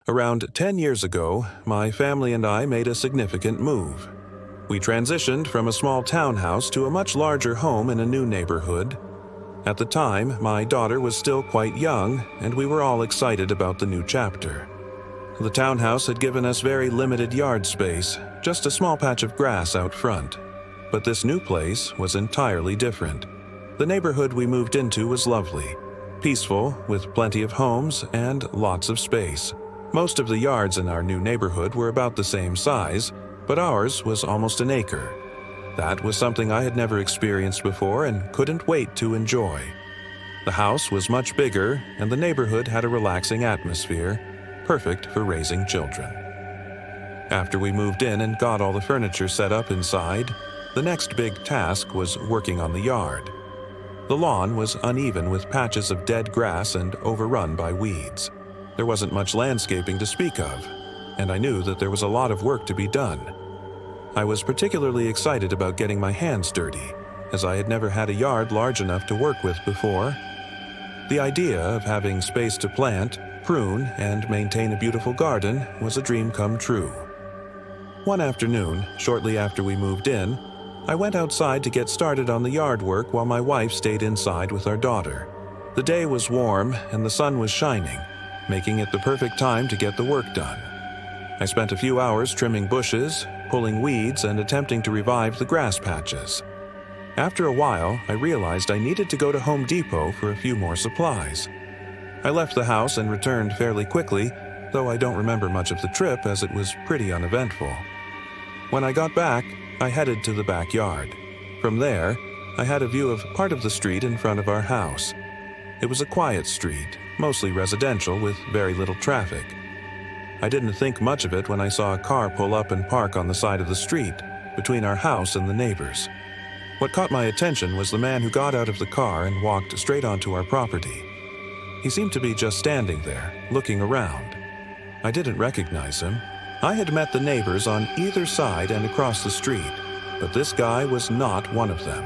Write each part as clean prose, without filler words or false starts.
Around 10 years ago, my family and I made a significant move. We transitioned from a small townhouse to a much larger home in a new neighborhood. At the time, my daughter was still quite young, and we were all excited about the new chapter. The townhouse had given us very limited yard space, just a small patch of grass out front. But this new place was entirely different. The neighborhood we moved into was lovely, peaceful, with plenty of homes and lots of space. Most of the yards in our new neighborhood were about the same size, but ours was almost an acre. That was something I had never experienced before and couldn't wait to enjoy. The house was much bigger, and the neighborhood had a relaxing atmosphere, perfect for raising children. After we moved in and got all the furniture set up inside, the next big task was working on the yard. The lawn was uneven with patches of dead grass and overrun by weeds. There wasn't much landscaping to speak of, and I knew that there was a lot of work to be done. I was particularly excited about getting my hands dirty, as I had never had a yard large enough to work with before. The idea of having space to plant, prune, and maintain a beautiful garden was a dream come true. One afternoon, shortly after we moved in, I went outside to get started on the yard work while my wife stayed inside with our daughter. The day was warm and the sun was shining, making it the perfect time to get the work done. I spent a few hours trimming bushes, pulling weeds, and attempting to revive the grass patches. After a while, I realized I needed to go to Home Depot for a few more supplies. I left the house and returned fairly quickly, though I don't remember much of the trip as it was pretty uneventful. When I got back, I headed to the backyard. From there, I had a view of part of the street in front of our house. It was a quiet street, mostly residential with very little traffic. I didn't think much of it when I saw a car pull up and park on the side of the street, between our house and the neighbors. What caught my attention was the man who got out of the car and walked straight onto our property. He seemed to be just standing there, looking around. I didn't recognize him. I had met the neighbors on either side and across the street, but this guy was not one of them.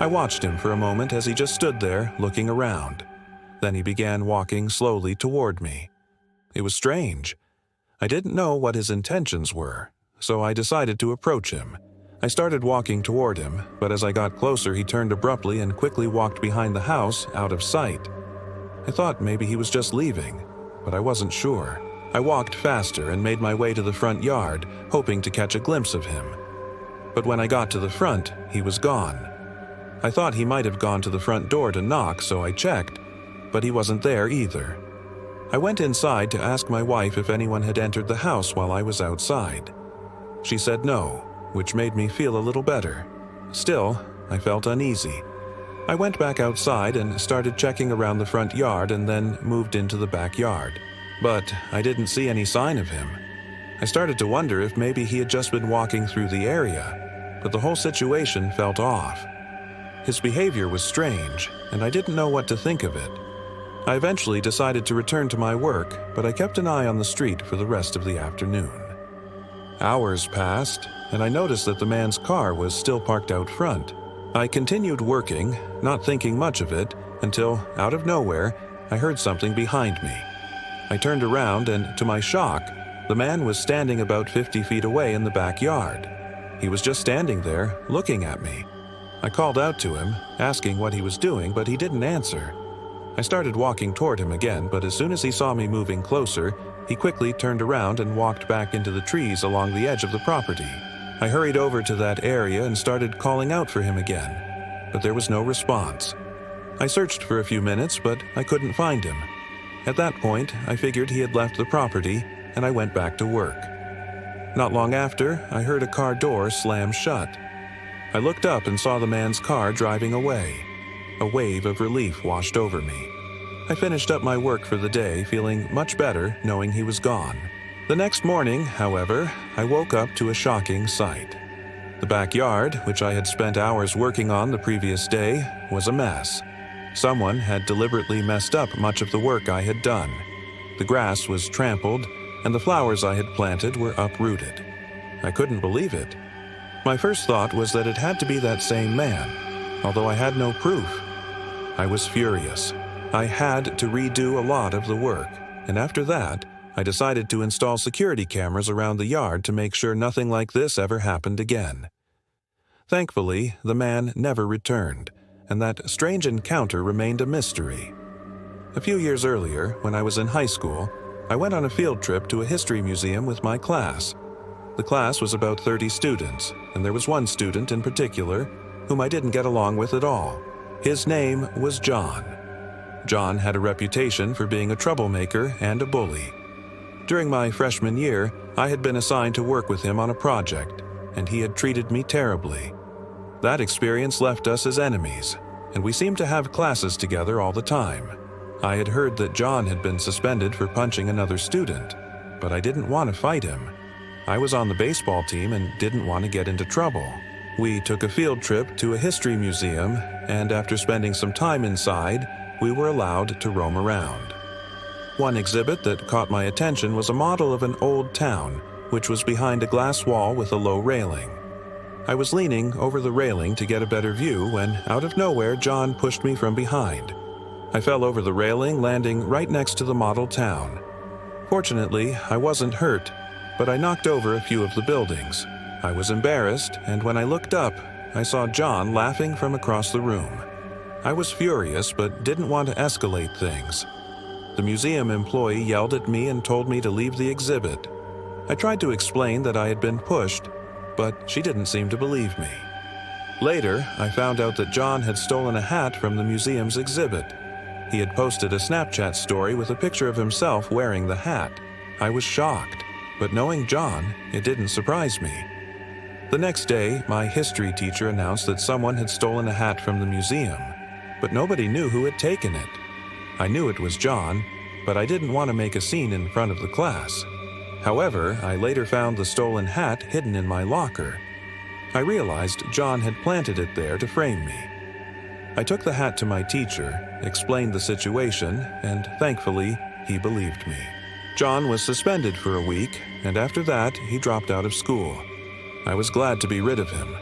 I watched him for a moment as he just stood there, looking around. Then he began walking slowly toward me. It was strange. I didn't know what his intentions were, so I decided to approach him. I started walking toward him, but as I got closer he turned abruptly and quickly walked behind the house, out of sight. I thought maybe he was just leaving, but I wasn't sure. I walked faster and made my way to the front yard, hoping to catch a glimpse of him. But when I got to the front, he was gone. I thought he might have gone to the front door to knock, so I checked, but he wasn't there either. I went inside to ask my wife if anyone had entered the house while I was outside. She said no, which made me feel a little better. Still, I felt uneasy. I went back outside and started checking around the front yard and then moved into the backyard. But I didn't see any sign of him. I started to wonder if maybe he had just been walking through the area, but the whole situation felt off. His behavior was strange, and I didn't know what to think of it. I eventually decided to return to my work, but I kept an eye on the street for the rest of the afternoon. Hours passed, and I noticed that the man's car was still parked out front. I continued working, not thinking much of it, until, out of nowhere, I heard something behind me. I turned around, and to my shock, the man was standing about 50 feet away in the backyard. He was just standing there, looking at me. I called out to him, asking what he was doing, but he didn't answer. I started walking toward him again, but as soon as he saw me moving closer, he quickly turned around and walked back into the trees along the edge of the property. I hurried over to that area and started calling out for him again, but there was no response. I searched for a few minutes, but I couldn't find him. At that point, I figured he had left the property, and I went back to work. Not long after, I heard a car door slam shut. I looked up and saw the man's car driving away. A wave of relief washed over me. I finished up my work for the day, feeling much better knowing he was gone. The next morning, however, I woke up to a shocking sight. The backyard, which I had spent hours working on the previous day, was a mess. Someone had deliberately messed up much of the work I had done. The grass was trampled, and the flowers I had planted were uprooted. I couldn't believe it. My first thought was that it had to be that same man, although I had no proof. I was furious. I had to redo a lot of the work, and after that, I decided to install security cameras around the yard to make sure nothing like this ever happened again. Thankfully, the man never returned, and that strange encounter remained a mystery. A few years earlier, when I was in high school, I went on a field trip to a history museum with my class. The class was about 30 students, and there was one student in particular whom I didn't get along with at all. His name was John. John had a reputation for being a troublemaker and a bully. During my freshman year, I had been assigned to work with him on a project, and he had treated me terribly. That experience left us as enemies, and we seemed to have classes together all the time. I had heard that John had been suspended for punching another student, but I didn't want to fight him. I was on the baseball team and didn't want to get into trouble. We took a field trip to a history museum, and after spending some time inside, we were allowed to roam around. One exhibit that caught my attention was a model of an old town, which was behind a glass wall with a low railing. I was leaning over the railing to get a better view when, out of nowhere, John pushed me from behind. I fell over the railing, landing right next to the model town. Fortunately, I wasn't hurt, but I knocked over a few of the buildings. I was embarrassed, and when I looked up, I saw John laughing from across the room. I was furious, but didn't want to escalate things. The museum employee yelled at me and told me to leave the exhibit. I tried to explain that I had been pushed, but she didn't seem to believe me. Later, I found out that John had stolen a hat from the museum's exhibit. He had posted a Snapchat story with a picture of himself wearing the hat. I was shocked, but knowing John, it didn't surprise me. The next day, my history teacher announced that someone had stolen a hat from the museum, but nobody knew who had taken it. I knew it was John, but I didn't want to make a scene in front of the class. However, I later found the stolen hat hidden in my locker. I realized John had planted it there to frame me. I took the hat to my teacher, explained the situation, and thankfully, he believed me. John was suspended for a week, and after that, he dropped out of school. I was glad to be rid of him.